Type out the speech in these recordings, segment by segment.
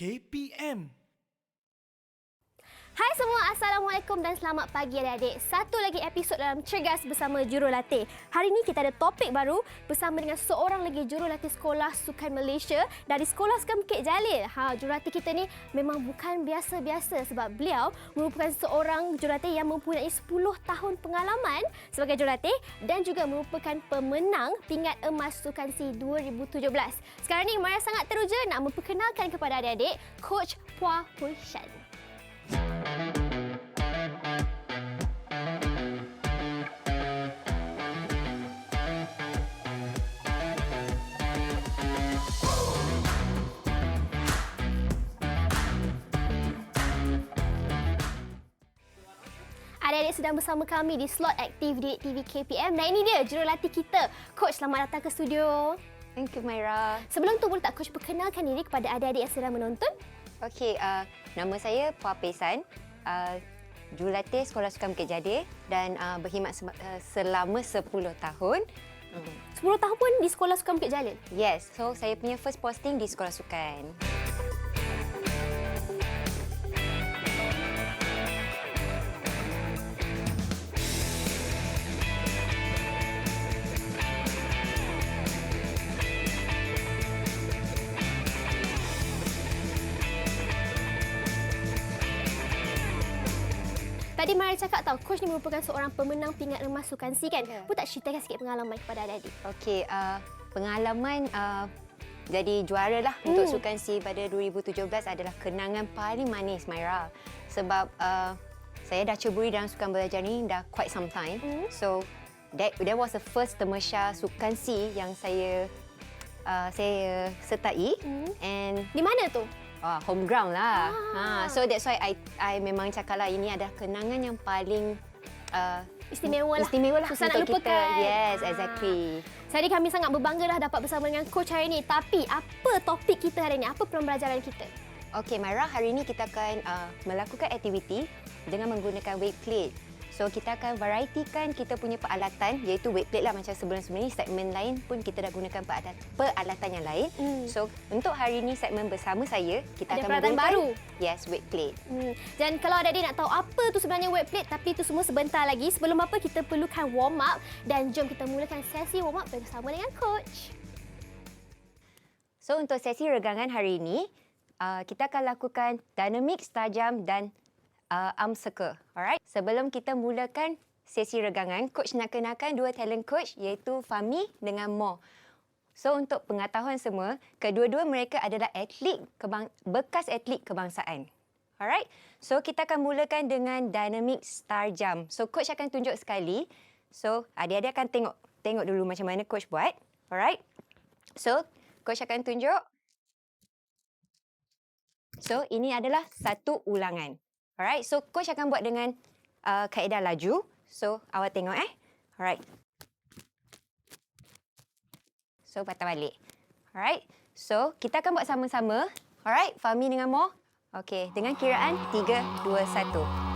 KPM. Hai semua, Assalamualaikum dan selamat pagi adik-adik. Satu lagi episod dalam Cergas bersama Jurulatih. Hari ini kita ada topik baru bersama dengan seorang lagi jurulatih Sekolah Sukan Malaysia dari Sekolah Sukan Bukit Jalil. Jurulatih kita ni memang bukan biasa-biasa sebab beliau merupakan seorang jurulatih yang mempunyai 10 tahun pengalaman sebagai jurulatih dan juga merupakan pemenang pingat emas Sukan C 2017. Sekarang ni Maya sangat teruja nak memperkenalkan kepada adik-adik Coach Puah Huishan. Adik-adik sedang bersama kami di slot aktif di TV KPM dan ini dia jurulatih kita. Coach, selamat datang ke studio. Thank you, Myra. Sebelum tu, boleh tak Coach perkenalkan diri kepada adik-adik yang sedang menonton? Okey, nama saya Puah Pesan, jurulatih Sekolah Sukan Bukit Jalil dan berkhidmat selama 10 tahun. 10 tahun pun di Sekolah Sukan Bukit Jalil? Yes, so saya punya first posting di Sekolah Sukan. Tadi Mari cakap tahu Coach ni merupakan seorang pemenang pingat emas Sukan C kan? Ya. Boleh tak ceritakan sikit pengalaman kepada adik-adik? Okey, pengalaman jadi juara lah untuk Sukan C pada 2017 adalah kenangan paling manis, Myra. Sebab saya dah ceburi dalam sukan belajar ni dah quite some time. So that was the first Temasya Sukan C yang saya sertai. And Di mana tu? home ground lah. So that's why I memang cakap lah ini adalah kenangan yang paling Istimewa lah. Susah nak untuk lupakan. kita. Yes, exactly. Jadi kami sangat berbangga dah dapat bersama dengan Coach hari ini. Tapi apa topik kita hari ini? Apa pembelajaran kita? Okey, Myra, hari ini kita akan melakukan aktiviti dengan menggunakan weight plate. So, kita akan varietykan kita punya peralatan iaitu weight plate lah macam sebelum-sebelum ni. Segmen lain pun kita dah gunakan peralatan yang lain. So, untuk hari ini segmen bersama saya, kita Ada akan peralatan menggunakan baru? Yes, weight plate. Dan kalau adik-adik nak tahu apa tu sebenarnya weight plate, tapi itu semua sebentar lagi. Sebelum apa, kita perlukan warm up dan jom kita mulakan sesi warm up bersama dengan Coach. So, untuk sesi regangan hari ini, kita akan lakukan dynamic, star jump dan arm circle. Alright. Sebelum kita mulakan sesi regangan, Coach nak kenalkan dua talent coach iaitu Fahmi dengan Mo. So, untuk pengetahuan semua, kedua-dua mereka adalah bekas atlet kebangsaan. Alright. So, kita akan mulakan dengan dynamic star jump. So, Coach akan tunjuk sekali. So, adik-adik akan tengok dulu macam mana Coach buat. Alright. So, Coach akan tunjuk. So, ini adalah satu ulangan. Alright, so Coach akan buat dengan kaedah laju. So, awak tengok Alright. So, patah balik. Alright, so kita akan buat sama-sama. Alright, Fahmi dengan Mo. Okey, dengan kiraan 3, 2, 1.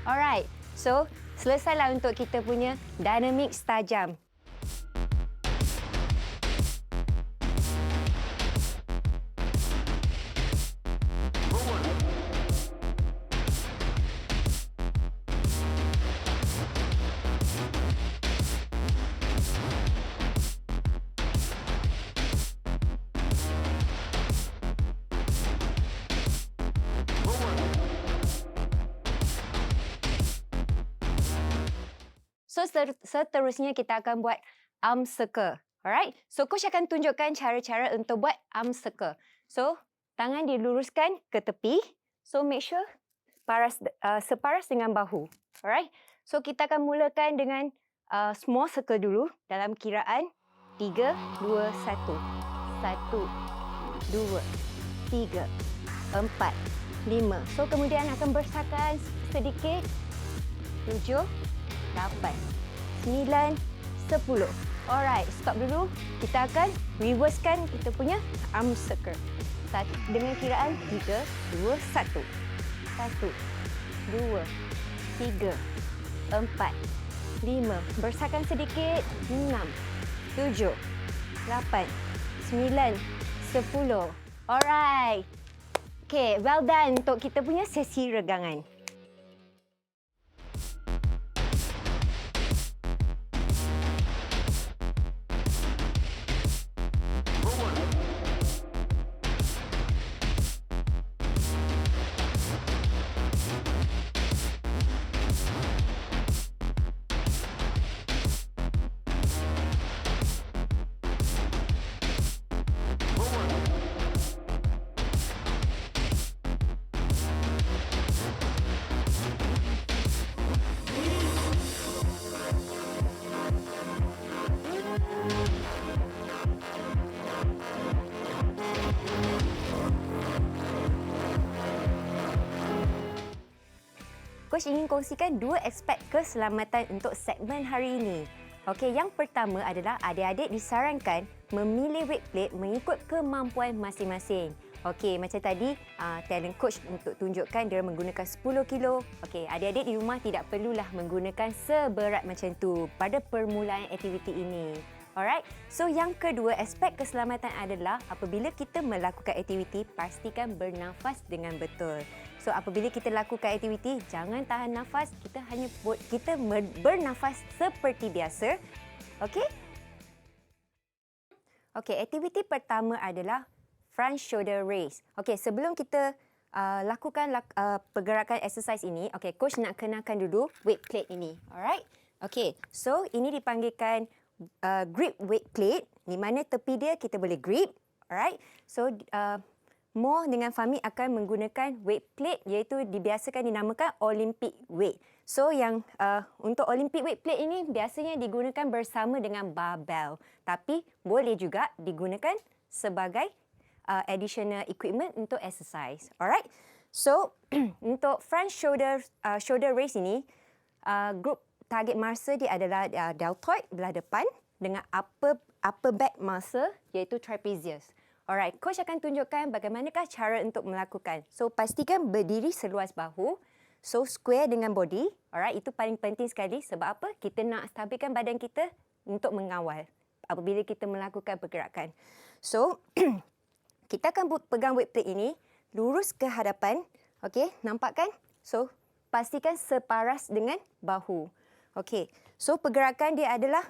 Alright, so selesailah untuk kita punya dynamic star jump. So, seterusnya kita akan buat arm circle. Alright? So, Coach akan tunjukkan cara-cara untuk buat arm circle. So, tangan diluruskan ke tepi. So, make sure separas dengan bahu. Alright? So, kita akan mulakan dengan small circle dulu dalam kiraan 3, 2, 1. 1, 2, 3, 4, 5. So, kemudian akan bersakan sedikit. 7, 8, 9, 10. Alright, stop dulu. Kita akan reversekan kita punya arm circle. Dengan kiraan 3, 2, 1. 1, 2, 3, 4, 5. Besarkan sedikit. 6, 7, 8, 9, 10. Alright. Okay, well done untuk kita punya sesi regangan. Coach ingin kongsikan 2 aspek keselamatan untuk segmen hari ini. Okey, yang pertama adalah adik-adik disarankan memilih weight plate mengikut kemampuan masing-masing. Okey, macam tadi talent coach untuk tunjukkan dia menggunakan 10 kilo. Okey, adik-adik di rumah tidak perlulah menggunakan seberat macam tu pada permulaan aktiviti ini. Alright, so yang kedua aspek keselamatan adalah apabila kita melakukan aktiviti, pastikan bernafas dengan betul. So apabila kita lakukan aktiviti, jangan tahan nafas, kita hanya bernafas seperti biasa. Okey? Okey, aktiviti pertama adalah front shoulder raise. Okey, sebelum kita lakukan pergerakan exercise ini, okey, coach nak kenalkan dulu weight plate ini. Alright? Okey, so ini dipanggilkan grip weight plate, di mana tepi dia kita boleh grip. Alright? So Mo dengan Fahmi akan menggunakan weight plate iaitu dibiasakan dinamakan Olympic weight. So yang untuk Olympic weight plate ini biasanya digunakan bersama dengan barbell. Tapi boleh juga digunakan sebagai additional equipment untuk exercise. Alright? So untuk front shoulder raise ini, group target muscle dia adalah deltoid belah depan dengan upper back muscle iaitu trapezius. Alright, coach akan tunjukkan bagaimanakah cara untuk melakukan. So, pastikan berdiri seluas bahu. So, square dengan body. Alright, itu paling penting sekali. Sebab apa? Kita nak stabilkan badan kita untuk mengawal apabila kita melakukan pergerakan. So, kita akan pegang weight plate ini, lurus ke hadapan. Okey, nampak kan? So, pastikan separas dengan bahu. Okey, so pergerakan dia adalah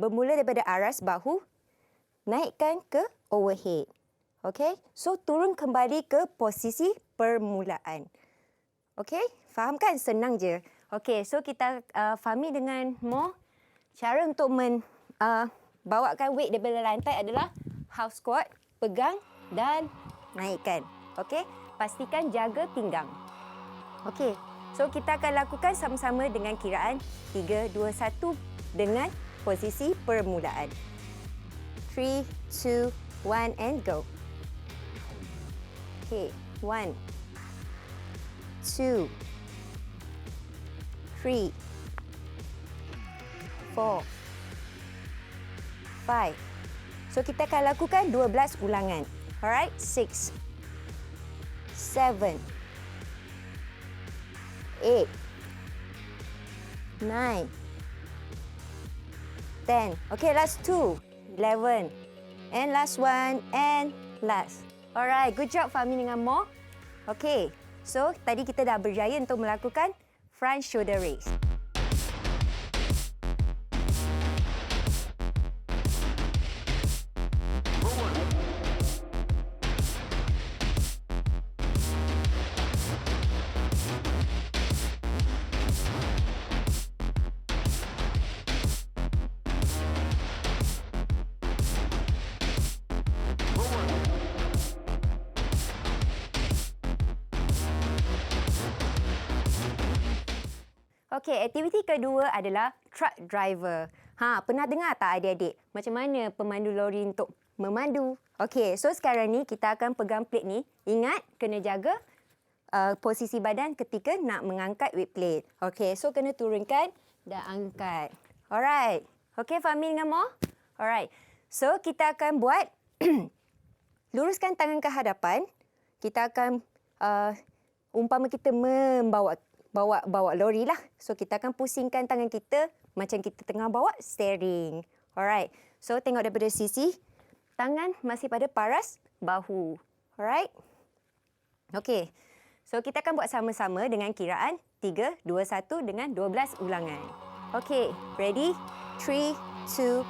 bermula daripada aras bahu, naikkan ke overhead. Okey, so turun kembali ke posisi permulaan. Okey, faham kan? Senang je. Okey, so kita Fahmi dengan Mo, cara untuk bawakan weight daripada lantai adalah half squat, pegang dan naikkan. Okey, pastikan jaga pinggang. Okey, so kita akan lakukan sama-sama dengan kiraan 3, 2, 1 dengan posisi permulaan. 3, 2, 1 and go. Okay, 1, 2, 3, 4, 5. So kita akan lakukan 12 ulangan. Alright, 6, 7, 8, 9, 10. Okay, last 2. 11. And last one. And last. Alright, good job Fahmi dengan Mo. Okay, so tadi kita dah berjaya untuk melakukan front shoulder raise. Okey, aktiviti kedua adalah truck driver. Pernah dengar tak adik-adik macam mana pemandu lori untuk memandu? Okey, so sekarang ni kita akan pegang plate ni. Ingat, kena jaga posisi badan ketika nak mengangkat weight plate. Okey, so kena turunkan Dan angkat. Alright. Okay, Fahmi dengan Mo? Alright. So, kita akan buat luruskan tangan ke hadapan. Kita akan umpama kita bawa lori lah. So, kita akan pusingkan tangan kita macam kita tengah bawa steering. Alright. So, tengok daripada sisi. Tangan masih pada paras bahu. Alright. Okay. So, kita akan buat sama-sama dengan kiraan 3, 2, 1 dengan 12 ulangan. Okay. Ready? 3, 2,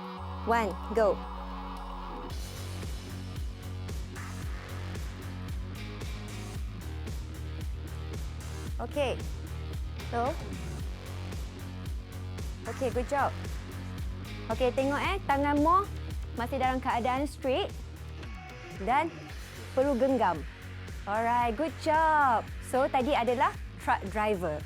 1, go. Okay. So. Okay, good job. Okay, tengok tangan Mo masih dalam keadaan straight dan perlu genggam. Alright, good job. So, tadi adalah truck driver.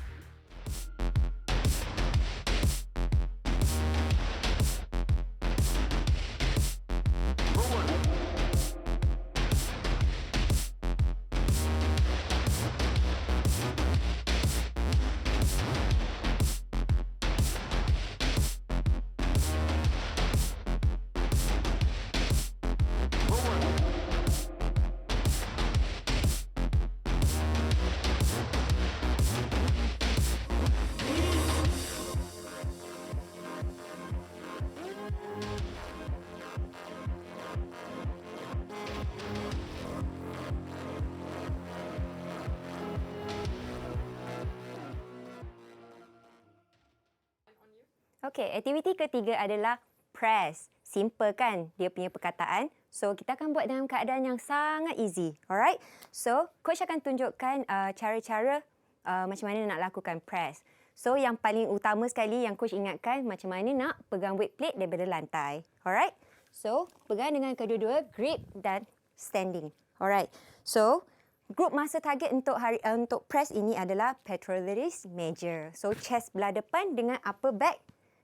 Okey, aktiviti ketiga adalah press. Simple kan dia punya perkataan. So, kita akan buat dalam keadaan yang sangat easy. Alright? So, coach akan tunjukkan cara-cara macam mana nak lakukan press. So, yang paling utama sekali yang coach ingatkan macam mana nak pegang weight plate daripada lantai. Alright? So, pegang dengan kedua-dua grip dan standing. Alright. So, group masa target untuk press ini adalah pectoralis major. So, chest belah depan dengan upper back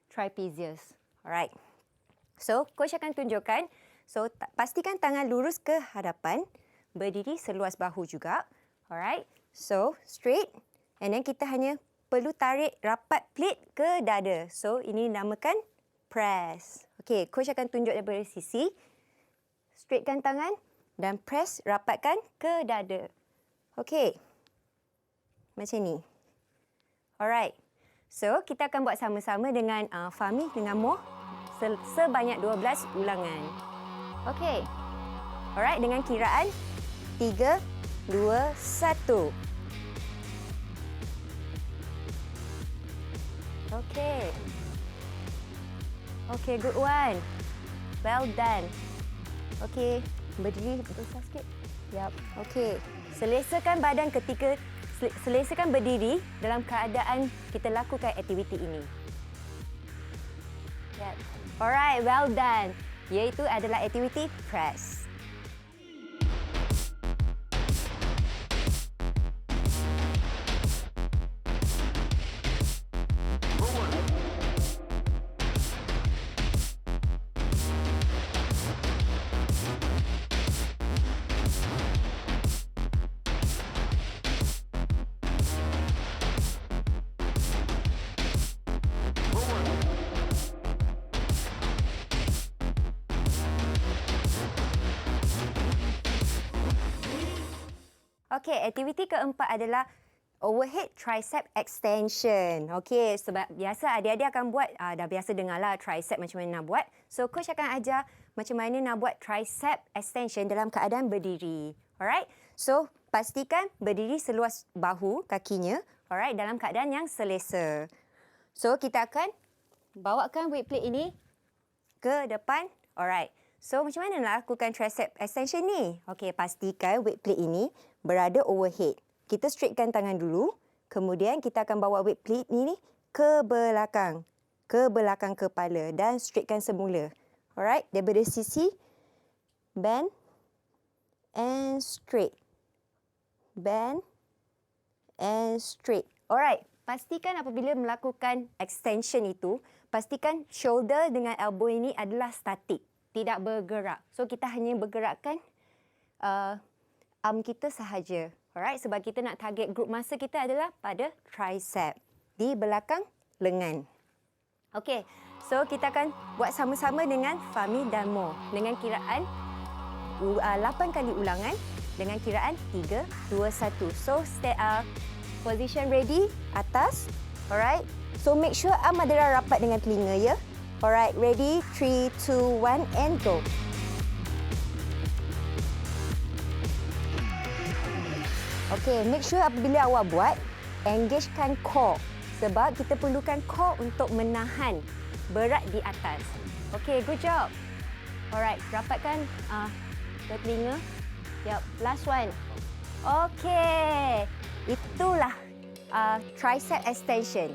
trapezius. Alright. So, coach akan tunjukkan. So, pastikan tangan lurus ke hadapan. Berdiri seluas bahu juga. Alright. So, straight. And then kita hanya perlu tarik rapat plate ke dada. So, ini namakan press. Okay, coach akan tunjuk daripada sisi. Straightkan tangan dan press rapatkan ke dada. Okay. Macam ni. Alright. So, kita akan buat sama-sama dengan Fahmi dengan Mo sebanyak 12 ulangan. Okey. Alright, dengan kiraan 3, 2, 1. Okey. Okey, good one. Well done. Okey, berdiri besar sikit. Yap. Okey. Selesakan badan ketika selesakan berdiri dalam keadaan kita lakukan aktiviti ini. Yep. Alright, well done. Iaitu adalah aktiviti press. Okey, aktiviti keempat adalah overhead tricep extension. Okey, sebab biasa adik-adik akan buat, dah biasa dengarlah tricep macam mana nak buat. So, coach akan ajar macam mana nak buat tricep extension dalam keadaan berdiri. Alright? So, pastikan berdiri seluas bahu kakinya. Alright, dalam keadaan yang selesa. So, kita akan bawakan weight plate ini ke depan. Alright. So, macam mana nak lakukan tricep extension ni? Okey, pastikan weight plate ini berada overhead. Kita straightkan tangan dulu. Kemudian, kita akan bawa weight plate ini ke belakang. Ke belakang kepala dan straightkan semula. Alright, daripada sisi bend and straight. Bend and straight. Alright, pastikan apabila melakukan extension itu, pastikan shoulder dengan elbow ini adalah statik. Tidak bergerak. So, kita hanya bergerakkan arm kita sahaja. Alright, sebab kita nak target group masa kita adalah pada tricep. Di belakang lengan. Okey, so kita akan buat sama-sama dengan Fahmi dan Mo dengan kiraan 8 kali ulangan dengan kiraan 3, 2, 1. So, position ready, atas. Alright. So, make sure Madira rapat dengan telinga ya. Alright, ready? 3, 2, 1 and go. Okey, make sure apabila awak buat, engagekan core. Sebab kita perlukan core untuk menahan berat di atas. Okey, good job. Alright, rapatkan ke telinga. Yep, last one. Okey, itulah tricep extension.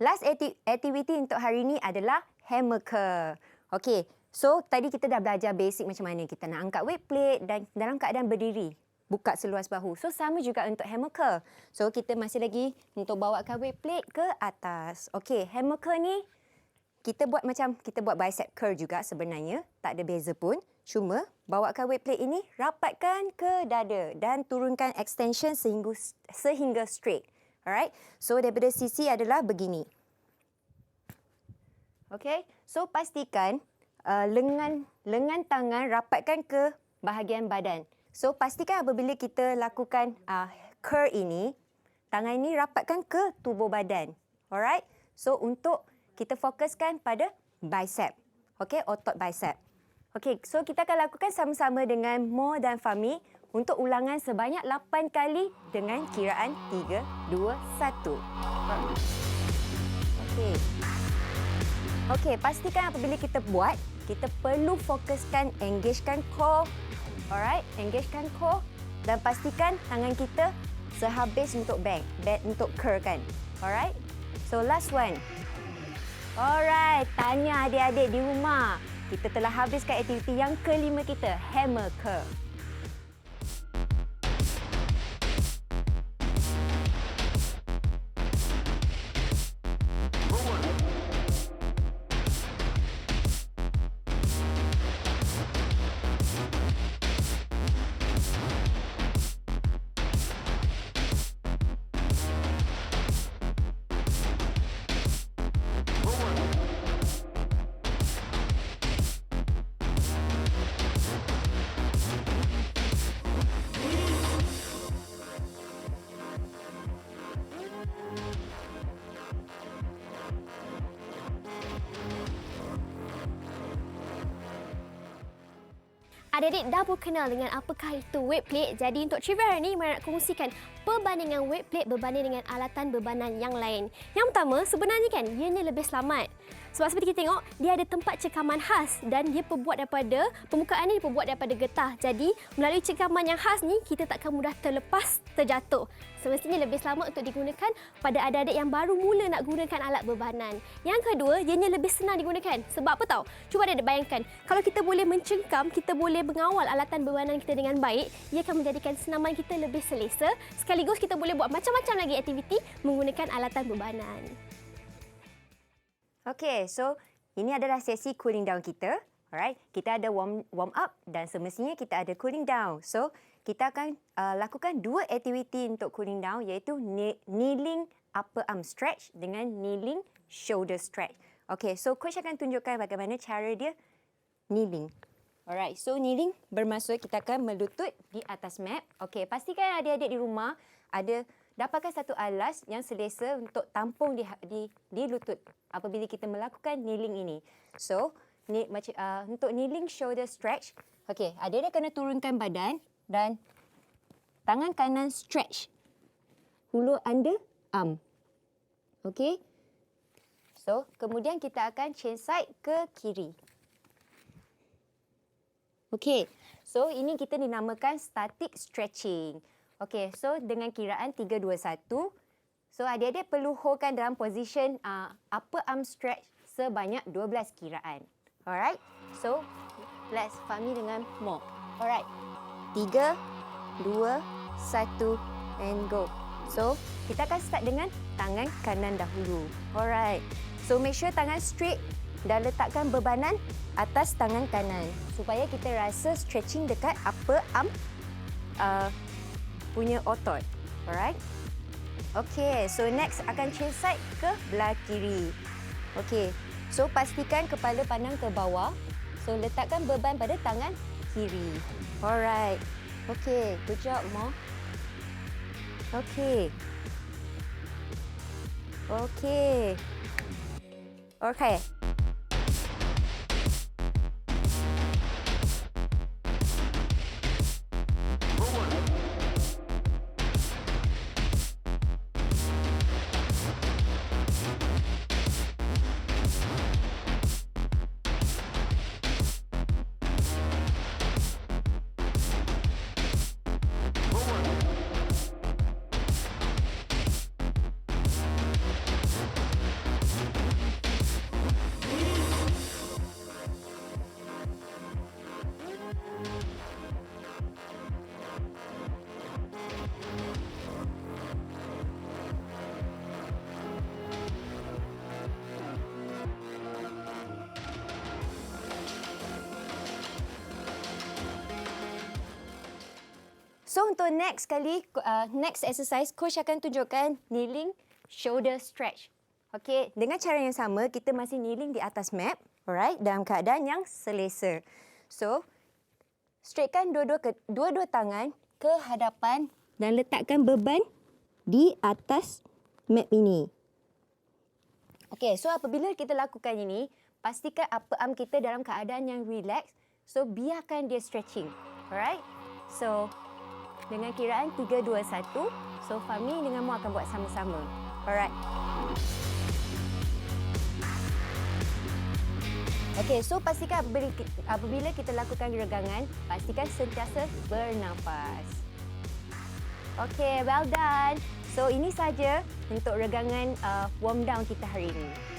Last activity untuk hari ini adalah hammer curl. Okey, so tadi kita dah belajar basic macam mana kita nak angkat weight plate dan dalam keadaan berdiri. Buka seluas bahu. So, sama juga untuk hammer curl. So, kita masih lagi untuk bawakan weight plate ke atas. Okey, hammer curl ni kita buat macam kita buat bicep curl juga sebenarnya. Tak ada beza pun. Cuma, bawakan weight plate ini, rapatkan ke dada dan turunkan extension sehingga straight. Alright, so daripada sisi adalah begini. Okay, so pastikan lengan tangan rapatkan ke bahagian badan. So pastikan apabila kita lakukan curl ini, tangan ini rapatkan ke tubuh badan. Alright, so untuk kita fokuskan pada bicep. Okay, otot bicep. Okay, so kita akan lakukan sama-sama dengan Mo dan Fahmi untuk ulangan sebanyak 8 kali dengan kiraan 3, 2, 1. Okey. Okey, pastikan apabila kita buat, kita perlu fokuskan, engagekan core. Alright, engagekan core dan pastikan tangan kita sehabis untuk bend untuk curl kan. Alright. So last one. Alright, tanya adik-adik di rumah. Kita telah habiskan aktiviti yang kelima kita, hammer curl. Adik-adik dah berkenal dengan apakah itu weight plate. Jadi untuk trivia hari ini, Mara nak kongsikan perbandingan weight plate berbanding dengan alatan bebanan yang lain. Yang pertama, sebenarnya kan ianya lebih selamat. Sebab seperti kita tengok, dia ada tempat cekaman khas dan dia permukaan ni diperbuat daripada getah. Jadi melalui cekaman yang khas ni, kita takkan mudah terlepas, terjatuh. Semestinya lebih selamat untuk digunakan pada adik-adik yang baru mula nak gunakan alat bebanan. Yang kedua, ianya lebih senang digunakan. Sebab apa tahu? Cuba adik bayangkan, kalau kita boleh mencengkam, kita boleh mengawal alatan bebanan kita dengan baik, ia akan menjadikan senaman kita lebih selesa. Sekaligus kita boleh buat macam-macam lagi aktiviti menggunakan alatan bebanan. Okay, so ini adalah sesi cooling down kita. Alright, kita ada warm up dan semestinya kita ada cooling down. So, kita akan lakukan dua aktiviti untuk cooling down iaitu kneeling upper arm stretch dengan kneeling shoulder stretch. Okay, so coach akan tunjukkan bagaimana cara dia kneeling. Alright, so kneeling bermaksud kita akan melutut di atas mat. Okay, pastikan adik-adik di rumah dapatkan satu alas yang selesa untuk tampung di lutut apabila kita melakukan kneeling ini. So, untuk kneeling shoulder stretch, okay, adik-adik kena turunkan badan dan tangan kanan stretch hulu under arm. Okay. So, kemudian kita akan change side ke kiri. Okay. So, ini kita dinamakan static stretching. Okey, so dengan kiraan 3, 2, 1. So, adik-adik perlu holdkan dalam position upper arm stretch sebanyak 12 kiraan. Alright? So, let's Fahmi dengan Mo. Alright. 3, 2, 1 and go. So, kita akan start dengan tangan kanan dahulu. Alright. So, make sure tangan straight dan letakkan bebanan atas tangan kanan supaya kita rasa stretching dekat upper arm punya otot. Alright. Okay, so next akan change side ke belah kiri. Okay, so pastikan kepala pandang ke bawah. So letakkan beban pada tangan kiri. Alright. Okay, good job, Mo. Okay. Okay. Okay. So untuk next exercise, coach akan tunjukkan kneeling shoulder stretch. Okey, dengan cara yang sama, kita masih kneeling di atas mat, alright, dalam keadaan yang selesa. So, straightkan dua-dua tangan ke hadapan dan letakkan beban di atas mat ini. Okey, so apabila kita lakukan ini, pastikan upper arm kita dalam keadaan yang relax. So, biarkan dia stretching. Alright? So, dengan kiraan 3, 2, 1. So, Fahmi dengan Mu akan buat sama-sama. Alright. Okey, so pastikan apabila kita lakukan regangan, pastikan sentiasa bernafas. Okey, well done. So, ini saja untuk regangan warm down kita hari ini.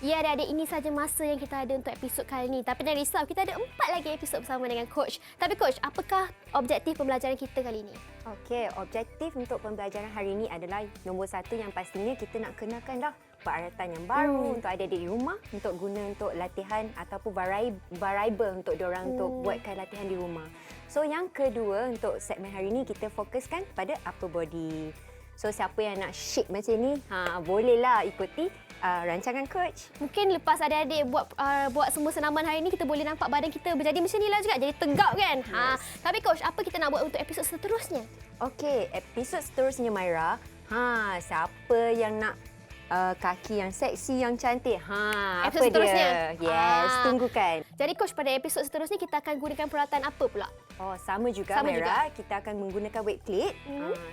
Ya, adik-adik, ini saja masa yang kita ada untuk episod kali ini. Tapi jangan risau, kita ada 4 lagi episod bersama dengan Coach. Tapi Coach, apakah objektif pembelajaran kita kali ini? Okey, objektif untuk pembelajaran hari ini adalah nombor 1 yang pastinya kita nak kenalkan dah peralatan yang baru untuk adik-adik di rumah untuk guna untuk latihan ataupun variable untuk diorang untuk buatkan latihan di rumah. So, yang kedua untuk segmen hari ini kita fokuskan pada upper body. So, siapa yang nak shape macam ni, bolehlah ikuti rancangan coach. Mungkin lepas adik-adik buat semua senaman hari ini, kita boleh nampak badan kita berjadi macam ni lah juga. Jadi tegak kan? Yes. Tapi Coach, apa kita nak buat untuk episod seterusnya? Okey, episod seterusnya Myra. Siapa yang nak kaki yang seksi, yang cantik? Episod seterusnya? Yes, tunggukan. Jadi Coach, pada episod seterusnya kita akan gunakan peralatan apa pula? Sama juga Myra. Kita akan menggunakan weight plate.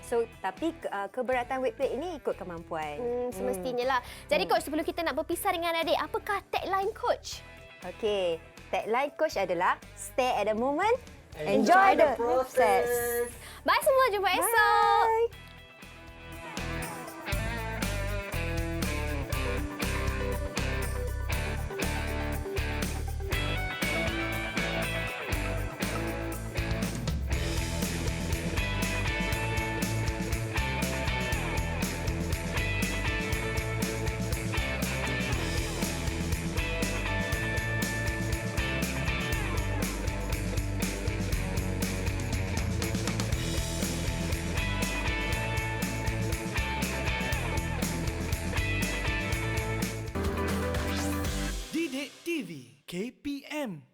So, tapi keberatan weight plate ini ikut kemampuan. Semestinya lah. Jadi Coach, sebelum kita nak berpisah dengan adik, apakah tagline Coach? Okey, tagline Coach adalah stay at the moment, enjoy the process. Bye semua, jumpa esok. KPM